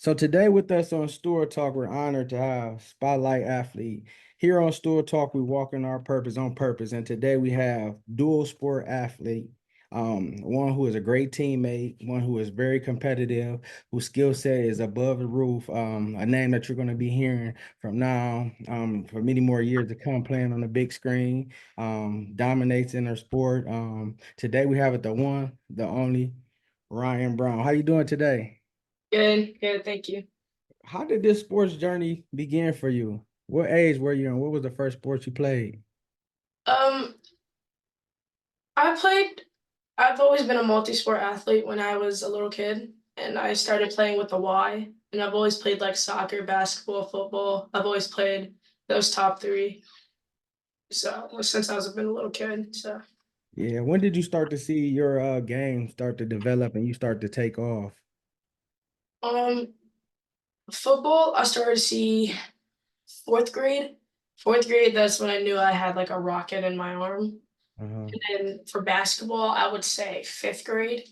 So today with us on Stool Talk, we're honored to have Spotlight Athlete. Here on Stool Talk, we walk in our purpose on purpose. And today we have dual sport athlete, one who is a great teammate, one who is very competitive, whose skill set is above the roof, a name that you're going to be hearing from now for many more years to come, playing on the big screen, dominates in her sport. Today we have it the one, the only, Rhyan Brown. How you doing today? Good, good, thank you. How did this sports journey begin for you? What age were you in? What was the first sport you played? Um, I played, I've always been a multi-sport athlete when I was a little kid, and I started playing with the Y, and I've always played like soccer, basketball, football. I've always played those top three. So since I was been a little kid. So Yeah, when did you start to see your game start to develop and you start to take off? um football, I started to see fourth grade. Fourth grade, that's when I knew I had like a rocket in my arm. Uh-huh. And then for basketball, I would say fifth grade.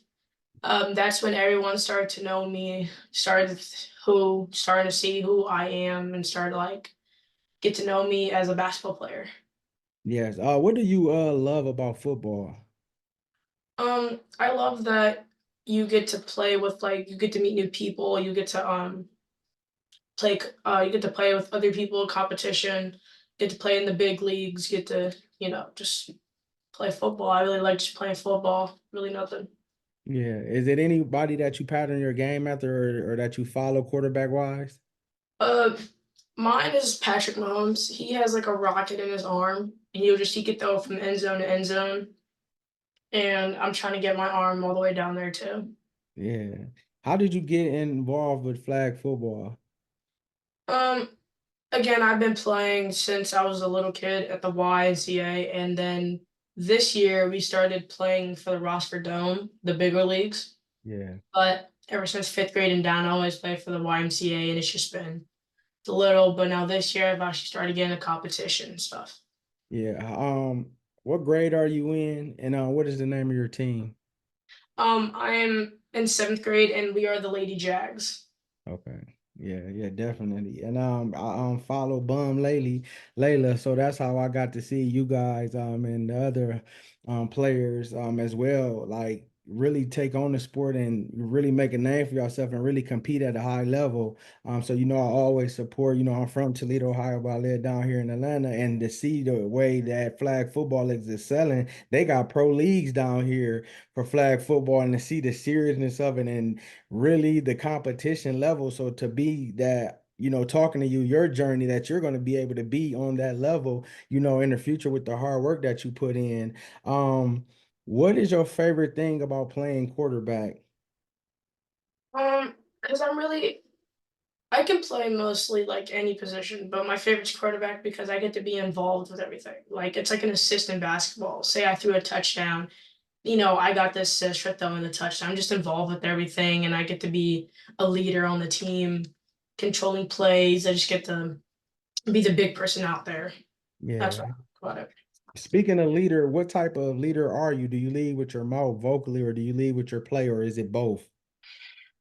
That's when everyone started to know me, started to see who I am and started to like get to know me as a basketball player. Yes. What do you love about football? I love that you get to play with you get to meet new people, you get to you get to play with other people, competition, get to play in the big leagues, get to, just play football. I really like just playing football, really nothing. Yeah. Is it anybody that you pattern your game after or that you follow quarterback wise? Uh, Mine is Patrick Mahomes. He has like a rocket in his arm, and he could throw from end zone to end zone. And I'm trying to get my arm all the way down there too. Yeah. How did you get involved with flag football? Um, Again, I've been playing since I was a little kid at the YNCA, and then this year we started playing for the Rossford Dome, the bigger leagues. Yeah. But ever since fifth grade and down, I always played for the YMCA, and it's just been a little. But now this year, I've actually started getting a competition and stuff. Yeah. What grade are you in? And what is the name of your team? I'm in seventh grade, and we are the Lady Jags. Okay. Yeah, yeah, definitely. And I follow Bum lately, Layla, so that's how I got to see you guys and the other players as well, like really take on the sport and really make a name for yourself and really compete at a high level. So I always support, I'm from Toledo, Ohio, but I live down here in Atlanta, and to see the way that flag football is excelling, they got pro leagues down here for flag football, and to see the seriousness of it and really the competition level. So to be that, talking to you, your journey that you're going to be able to be on that level, in the future with the hard work that you put in. What is your favorite thing about playing quarterback? Because I can play mostly like any position, but my favorite's quarterback because I get to be involved with everything. Like it's like an assist in basketball. Say I threw a touchdown, I got the assist for throwing the touchdown. I'm just involved with everything, and I get to be a leader on the team, controlling plays. I just get to be the big person out there. That's what Yeah. I like about it. Speaking of leader, what type of leader are you? Do you lead with your mouth vocally or do you lead with your play, or is it both?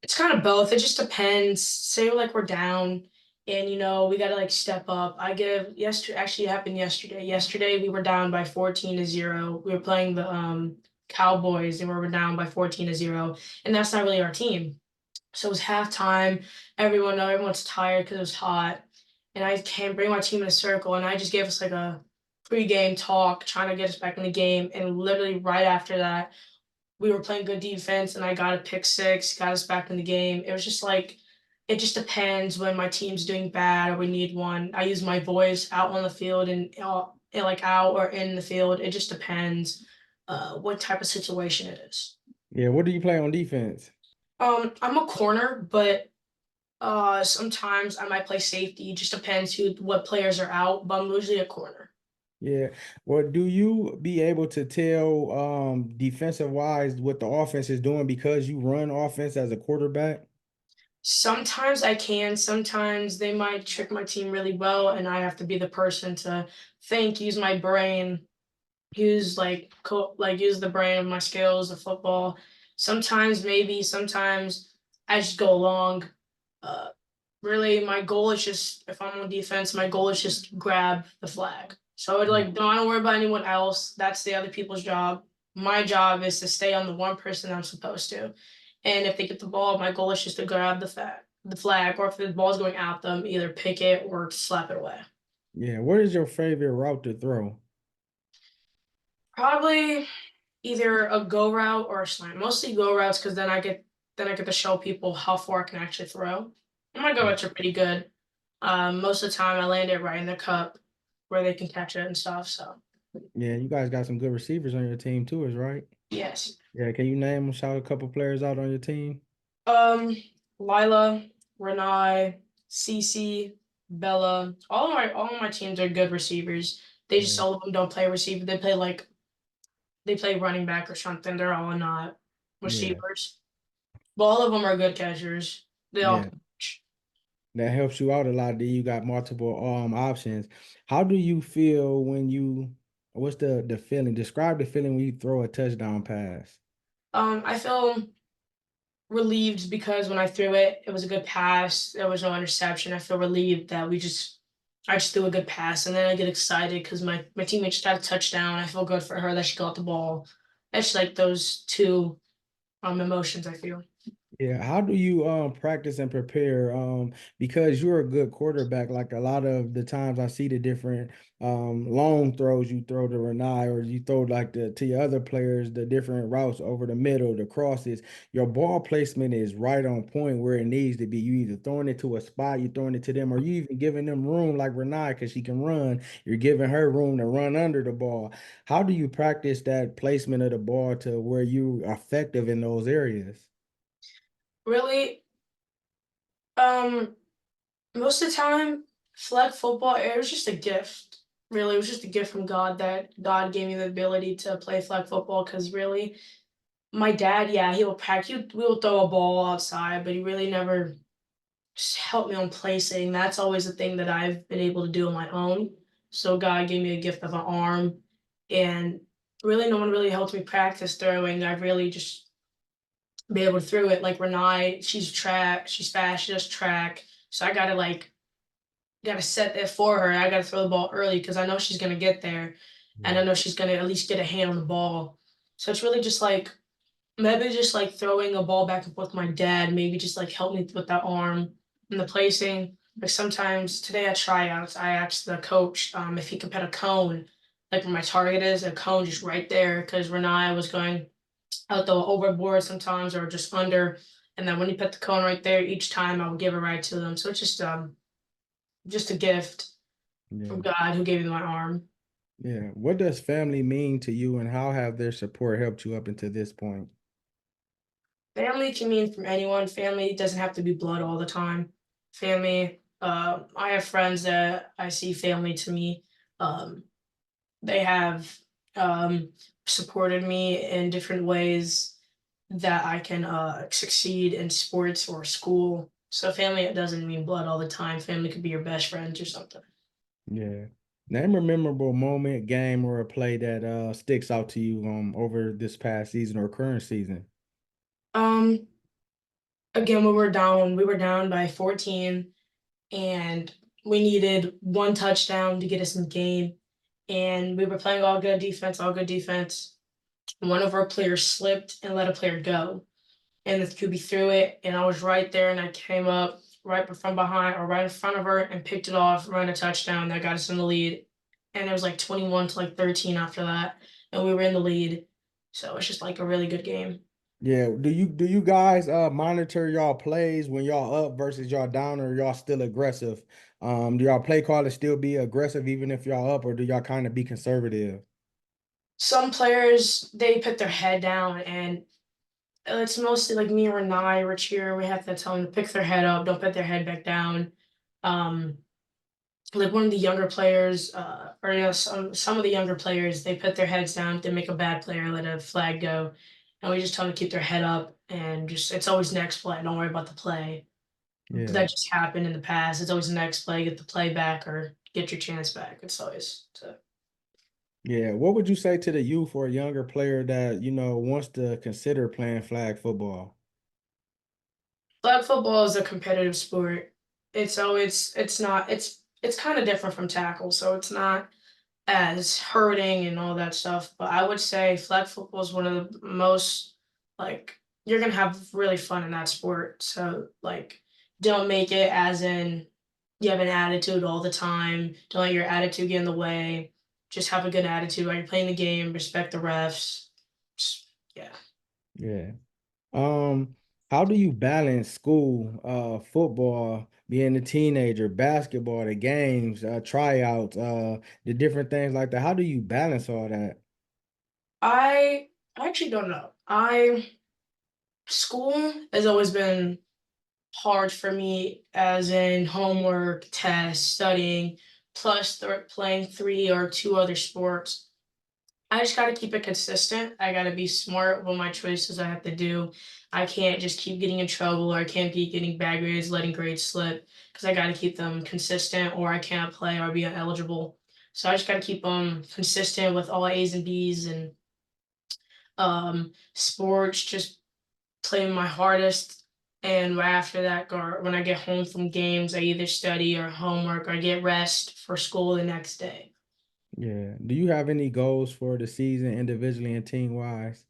It's kind of both. It just depends. Say like we're down and we gotta like step up. I give yesterday actually it happened yesterday. Yesterday we were down by 14-0. We were playing the Cowboys and we were down by 14-0. And that's not really our team. So it was halftime. Everyone's tired because it was hot. And I came bring my team in a circle and I just gave us like a pre-game talk trying to get us back in the game. And literally right after that, we were playing good defense and I got a pick six, got us back in the game. It was just like it just depends when my team's doing bad or we need one. I use my voice out on the field and like out or in the field. It just depends what type of situation it is. Yeah, what do you play on defense? I'm a corner, but sometimes I might play safety. It just depends what players are out, but I'm usually a corner. Yeah. Well, do you be able to tell defensive wise what the offense is doing because you run offense as a quarterback? Sometimes I can, sometimes they might trick my team really well, and I have to be the person to think, use my brain, use the brain of my skills of football. Sometimes maybe, sometimes I just go along. Uh, Really, my goal is just if I'm on defense, my goal is just grab the flag. So it, like, don't I don't worry about anyone else. That's the other people's job. My job is to stay on the one person I'm supposed to. And if they get the ball, my goal is just to grab the flag, or if the ball's going at them, either pick it or slap it away. Yeah. What is your favorite route to throw? Probably either a go route or a slant. Mostly go routes because then I get to show people how far I can actually throw. And my go routes are pretty good. Most of the time I land it right in the cup where they can catch it and stuff. So Yeah, you guys got some good receivers on your team too, is right? yes. Yeah, can you name them, shout a couple players out on your team? Um, Lila, Renai, Cece, Bella, all of my teams are good receivers. They just Yeah, all of them don't play receiver. They play running back or something. They're all not yeah, receivers. But all of them are good catchers. They all yeah. can catch. That helps you out a lot. Then you got multiple options. How do you feel when you what's the feeling? Describe the feeling when you throw a touchdown pass. I feel relieved because when I threw it, it was a good pass. There was no interception. I feel relieved that I just threw a good pass, and then I get excited because my teammate just got a touchdown. I feel good for her that she got the ball. It's like those two emotions I feel. Yeah, how do you practice and prepare because you're a good quarterback, like a lot of the times I see the different long throws you throw to Renai, or you throw like the to your other players, the different routes over the middle, the crosses. Your ball placement is right on point where it needs to be. You either throwing it to a spot, you throwing it to them, or you even giving them room like Renai because she can run. You're giving her room to run under the ball. How do you practice that placement of the ball to where you are effective in those areas? Really, um, most of the time, flag football, it was just a gift. Really, it was just a gift from God that God gave me the ability to play flag football. Because really, my dad, yeah, we will throw a ball outside, but he really never just helped me on placing. That's always the thing that I've been able to do on my own. So God gave me a gift of an arm, and really, no one really helped me practice throwing. I've really just been able to throw it. Like Renai, she's fast, she does track. So I gotta set that for her. I gotta throw the ball early because I know she's gonna get there, and I know she's gonna at least get a hand on the ball. So it's really just like maybe just like throwing a ball back and forth with my dad, maybe just like help me with that arm and the placing. Like sometimes today at tryouts, I asked the coach if he could put a cone, like where my target is, a cone just right there, because Renai was going out the overboard sometimes or just under. And then when he put the cone right there, each time I would give it right to them. So it's just a gift from Yeah. God who gave me my arm. Yeah. What does family mean to you and how have their support helped you up until this point? Family can mean from anyone. Family doesn't have to be blood all the time. Family, I have friends that I see family to me. Um, they have supported me in different ways that I can succeed in sports or school. So family, it doesn't mean blood all the time. Family could be your best friends or something. Yeah. Name a memorable moment, game, or a play that sticks out to you over this past season or current season. Um, Again, we were down by 14 and we needed one touchdown to get us in the game. And we were playing all good defense, all good defense. One of our players slipped and let a player go. And the QB threw it, and I was right there, and I came up right from behind or right in front of her and picked it off, ran a touchdown that got us in the lead. And it was like 21 to like 13 after that, and we were in the lead. So it's just like a really good game. Yeah. Do you guys monitor y'all plays when y'all up versus y'all down, or y'all still aggressive? Do y'all play callers still be aggressive even if y'all up, or do y'all kind of be conservative? Some players they put their head down, and it's mostly like me or Nye, Rich here. We have to tell them to pick their head up, don't put their head back down. Um, like one of the younger players, or some of the younger players, they put their heads down. They make a bad player, let a flag go, and we just tell them to keep their head up and just it's always next play. Don't worry about the play Yeah. that just happened in the past. It's always the next play. Get the play back or get your chance back. It's always so. Yeah. What would you say to the youth or a younger player that, wants to consider playing flag football? Flag football is a competitive sport. It's not it's kind of different from tackle, so it's not as hurting and all that stuff. But I would say flag football is one of the most like you're gonna have really fun in that sport. So like don't make it as in you have an attitude all the time. Don't let your attitude get in the way. Just have a good attitude while you're playing the game. Respect the refs. Just, yeah. Yeah. Um, how do you balance school, football, being a teenager, basketball, the games, tryouts, the different things like that? How do you balance all that? I actually don't know. I school has always been hard for me as in homework, tests, studying, plus playing three or two other sports. I just got to keep it consistent. I got to be smart with my choices I have to do. I can't just keep getting in trouble or I can't be getting bad grades, letting grades slip because I got to keep them consistent or I can't play or be ineligible. So I just got to keep them consistent with all A's and B's and sports, just play my hardest. And right after that, when I get home from games, I either study or homework or get rest for school the next day. Yeah. Do you have any goals for the season individually and team wise?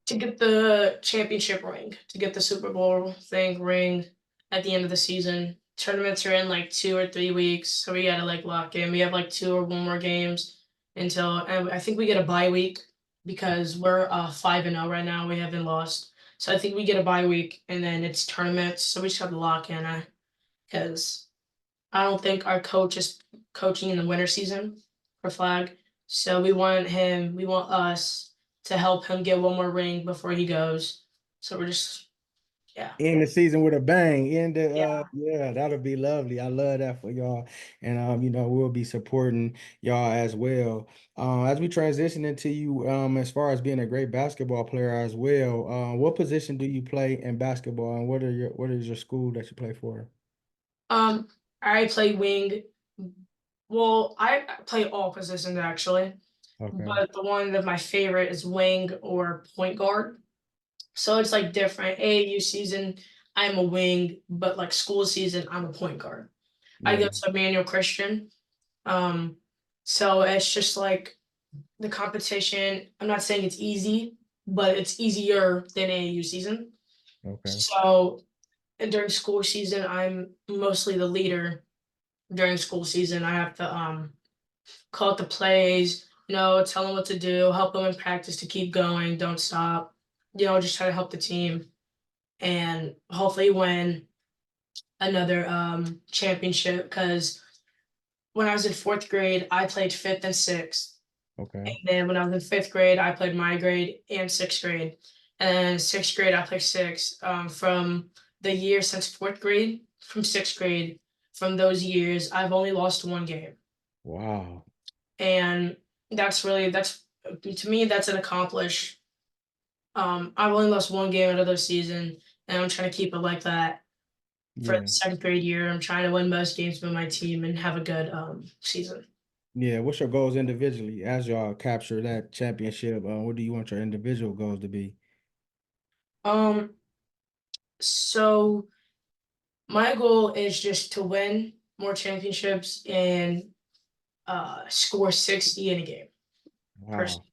To get the championship ring, to get the Super Bowl thing ring at the end of the season. Tournaments are in like 2 or 3 weeks, so we gotta like lock in. We have like two or one more games until, and I think we get a bye week because we're 5-0 right now. We haven't lost, so I think we get a bye week and then it's tournaments. So we just have to lock in because I don't think our coach is coaching in the winter season for flag. So we want us to help him get one more ring before he goes. So we're just, yeah, End the season with a bang. End the yeah. yeah, that'll be lovely. I love that for y'all. And we'll be supporting y'all as well. As we transition into you, as far as being a great basketball player as well, what position do you play in basketball and what is your school that you play for? Um, I play wing. Well, I play all positions actually, Okay. but the one that my favorite is wing or point guard. So it's like different. AAU season, I'm a wing, but like school season, I'm a point guard. I go Yeah. to Emmanuel Christian. Um, so it's just like the competition. I'm not saying it's easy, but it's easier than AAU season. Okay. So and during school season, I'm mostly the leader. During school season, I have to call out the plays, tell them what to do, help them in practice to keep going, don't stop. Just try to help the team and hopefully win another championship. Because when I was in fourth grade, I played fifth and sixth. Okay. And then when I was in fifth grade, I played my grade and sixth grade. And then sixth grade, I played sixth. From the year since fourth grade, from sixth grade, from those years, I've only lost one game. Wow. And that's to me, that's an accomplish. I've only lost one game out of the season, and I'm trying to keep it like that for the Yeah. seventh grade year. I'm trying to win most games with my team and have a good season. Yeah. What's your goals individually as y'all capture that championship? What do you want your individual goals to be? Um, so my goal is just to win more championships and score 60 in a game. Wow. Personally,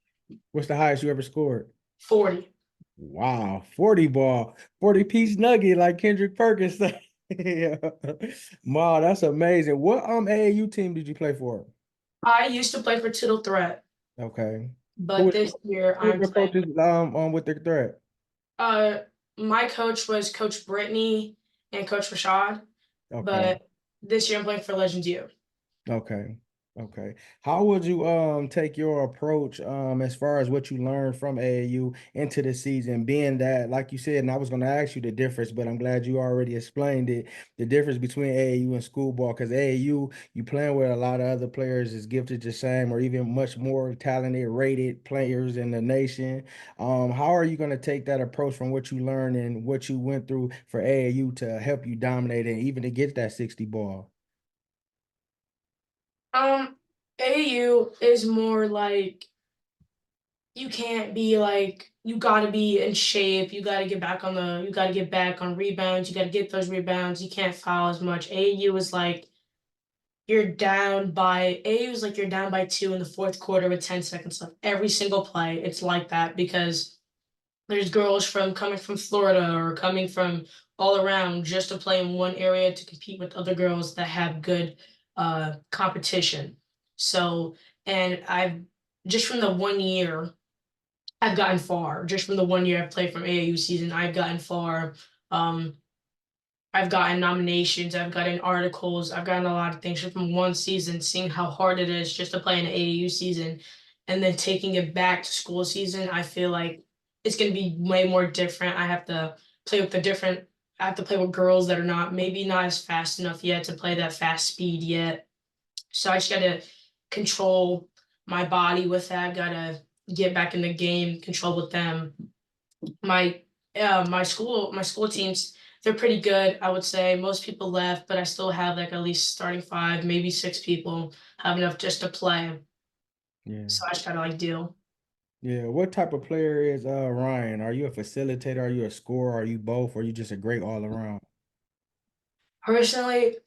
What's the highest you ever scored? 40. Wow, 40 ball, 40 piece nugget like Kendrick Perkins said. Yeah. Wow, that's amazing. What AAU team did you play for? I used to play for Tittle Threat, Okay. Who but was this year who was I'm your playing. coaches with the threat? Uh, my coach was Coach Brittany and Coach Rashad, Okay. but this year I'm playing for Legends U. Okay. Okay. How would you take your approach as far as what you learned from AAU into the season, being that, like you said, and I was going to ask you the difference, but I'm glad you already explained it, the difference between AAU and school ball, because AAU, you playing with a lot of other players is gifted the same or even much more talented, rated players in the nation. How are you going to take that approach from what you learned and what you went through for AAU to help you dominate and even to get that 60 ball? Um, AU is more like you can't be like you got to be in shape. You got to get back on the you got to get back on rebounds. You got to get those rebounds. You can't foul as much. AAU is like you're down by 2 in the fourth quarter with 10 seconds left. Every single play, it's like that because there's girls from coming from Florida or coming from all around just to play in one area to compete with other girls that have good competition. So, and I've just from the 1 year I've gotten far. Just from the 1 year I've played from AAU season, I've gotten far. Um, I've gotten nominations, I've gotten articles, I've gotten a lot of things just from one season, seeing how hard it is just to play in an AAU season, and then taking it back to school season. I feel like it's going to be way more different. Play with the different, I have to play with girls that are maybe not as fast enough yet to play that fast speed yet. So I just got to control my body with that, got to get back in the game, control with them. My my school teams, they're pretty good, I would say. Most people left, but I still have like at least starting five, maybe six people have enough just to play. Yeah. So I just gotta like deal. Yeah. What type of player is Ryan? Are you a facilitator? Are you a scorer? Are you both? Or are you just a great all around? Personally,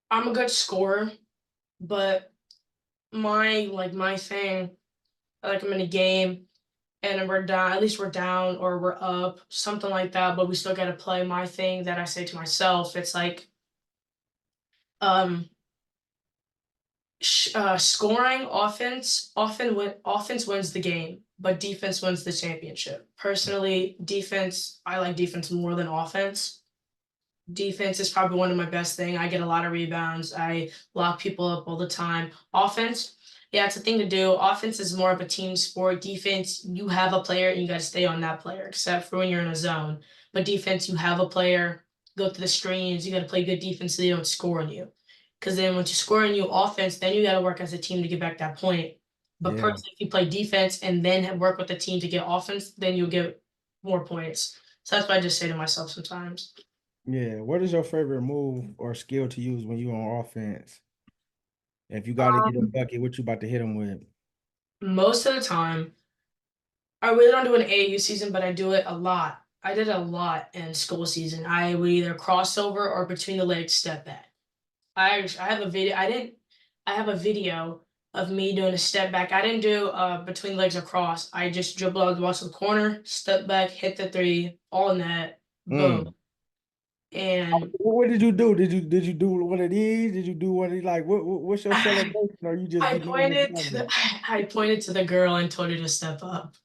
I'm a good scorer, but my thing, like I'm in a game and we're down, at least we're down or we're up, something like that, but we still gotta play. My thing that I say to myself, it's like um scoring offense wins the game, but defense wins the championship. Personally, I like defense more than offense. Defense is probably one of my best thing. I get a lot of rebounds. I lock people up all the time. Offense, yeah, it's a thing to do. Offense is more of a team sport. Defense, you have a player and you got to stay on that player, except for when you're in a zone. But defense, you have a player, go to the screens. You got to play good defense so they don't score on you. Because then once you score on you offense, then you got to work as a team to get back that point. But Yeah. personally, if you play defense and then work with the team to get offense, then you'll get more points. So that's what I just say to myself sometimes. Yeah. What is your favorite move or skill to use when you on offense? If you got to get a Um, bucket, what you about to hit them with? Most of the time, I really don't do an AAU season, but I do it a lot. I did a lot in school season. I would either crossover or between the legs step back. I have a video. I have a video of me doing a step back. I didn't do between the legs or cross. I just dribbled out the ball to the corner, step back, hit the three, all net, Mm. boom. And What did you do? Did you do one of these? Did you do one of these? Like what's your celebration? Or you just I be doing it pointed to normally? I pointed to the girl and told her to step up.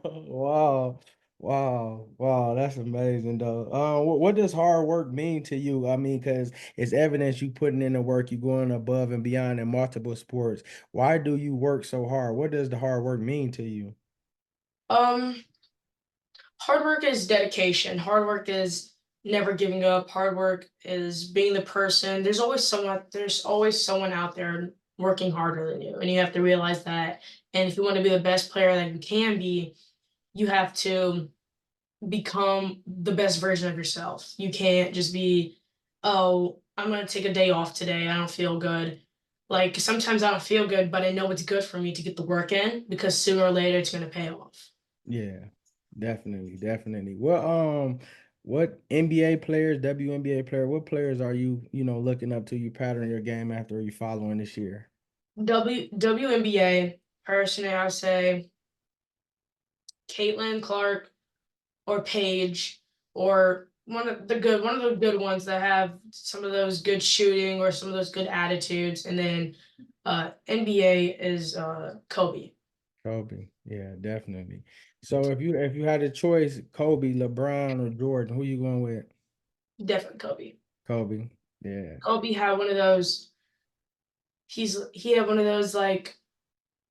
Wow. Wow. Wow. That's amazing though. What does hard work mean to you? I mean, because it's evidence you putting in the work, you going above and beyond in multiple sports. Why do you work so hard? What does the hard work mean to you? Um, Hard work is dedication. Hard work is never giving up. Hard work is being the person. There's always someone out there working harder than you. And you have to realize that. And if you want to be the best player that you can be, you have to become the best version of yourself. You can't just be, oh, I'm gonna take a day off today. I don't feel good. Like sometimes I don't feel good, but I know it's good for me to get the work in because sooner or later it's gonna pay off. Yeah, definitely, definitely. What NBA players, WNBA player, what players are you, looking up to, you pattern your game after, you following this year? WNBA, personally, I would say Caitlin Clark or Paige or one of the good ones that have some of those good shooting or some of those good attitudes. And then NBA is Kobe. Kobe. Yeah, definitely. So if you had a choice, Kobe, LeBron, or Jordan, who you going with? Definitely Kobe. Kobe. Yeah. Kobe had one of those he had one of those like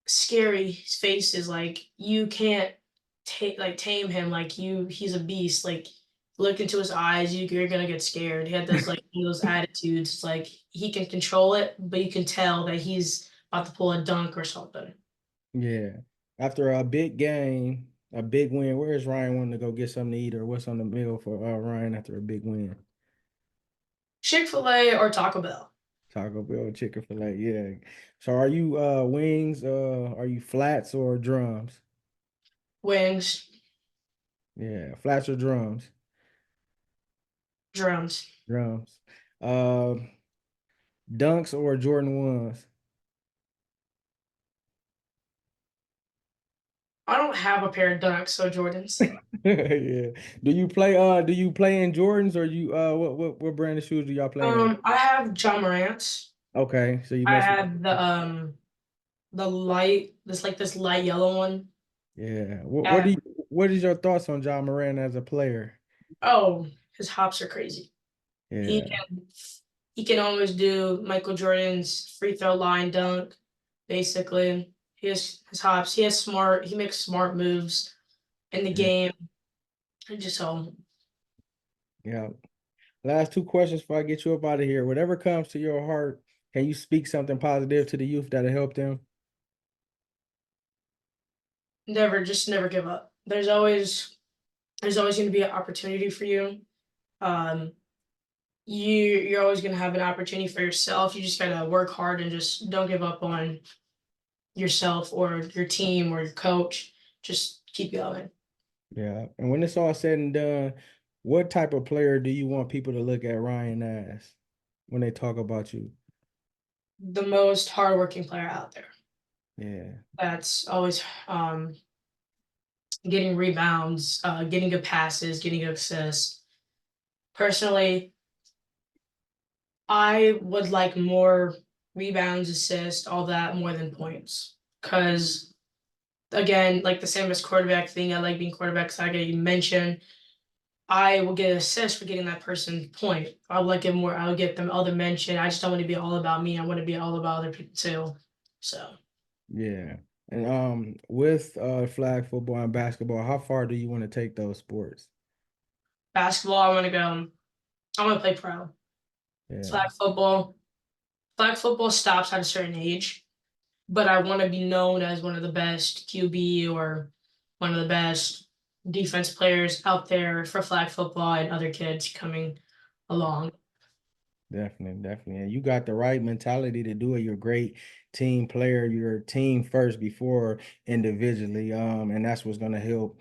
scary faces. Like you can't tame him. Like he's a beast. Like look into his eyes, you're gonna get scared. He had those attitudes. Like he can control it, but you can tell that he's about to pull a dunk or something. Yeah. After a big game, a big win, where is Ryan wanting to go get something to eat, or what's on the meal for Ryan after a big win? Chick-fil-A or Taco Bell. Taco Bell, Chick-fil-A. Yeah. So are you wings, are you flats or drums? Wings, Yeah, flats or drums? drums. Drums. Uh, Dunks or Jordan ones? I don't have a pair of Dunks, so Jordans. Yeah. Do you play in Jordans or you what brand of shoes do y'all play in? I have John Morant's. Okay, so you I mess with have the light, this light yellow one. yeah. Uh, What is your thoughts on John Moran as a player? oh, his hops are crazy. He Yeah, can he can always do Michael Jordan's free throw line dunk, basically. He has his hops. He makes smart moves in the yeah, game. I just so yeah. Last two questions before I get you up out of here. Whatever comes to your heart, can you speak something positive to the youth that'll help them? never give up. There's always going to be an opportunity for you. Um, you're always going to have an opportunity for yourself. You just got to work hard and just don't give up on yourself or your team or your coach. Just keep going. Yeah. And when it's all said and done, what type of player do you want people to look at Ryan as when they talk about you? The most hardworking player out there. Yeah, That's always getting rebounds, getting good passes, getting good assists. Personally, I would like more rebounds, assists, all that more than points. Because again, like the same as quarterback thing, I like being quarterback. So you mentioned, I will get an assist for getting that person point. I would like it more. I would get them other mention. I just don't want to be all about me. I want to be all about other people too. So yeah. And with flag football and basketball, how far do you want to take those sports? basketball, I want to go. I want to play pro. Yeah, Flag football. Flag football stops at a certain age, but I want to be known as one of the best QB or one of the best defense players out there for flag football and other kids coming along. definitely, definitely. And you got the right mentality to do it. You're a great team player. You're team first before individually. And that's what's gonna help,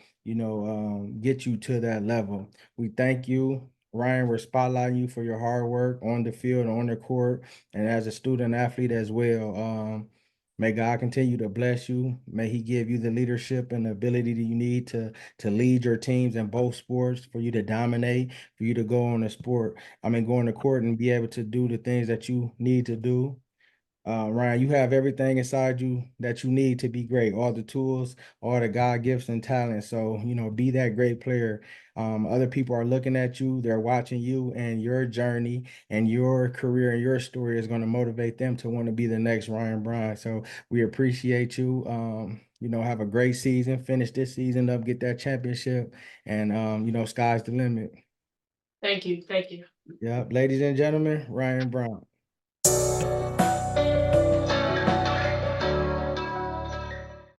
get you to that level. We thank you, Ryan. We're spotlighting you for your hard work on the field, on the court, and as a student athlete as well. May God continue to bless you. May He give you the leadership and the ability that you need to lead your teams in both sports, for you to dominate, for you to go on a sport. Go on the court and be able to do the things that you need to do. Ryan, you have everything inside you that you need to be great, all the tools, all the God gifts and talents. So, be that great player. Other people are looking at you, they're watching you, and your journey and your career and your story is going to motivate them to want to be the next Ryan Brown. So we appreciate you. Have a great season, finish this season up, get that championship, and sky's the limit. Thank you. Thank you. Yeah, ladies and gentlemen, Ryan Brown.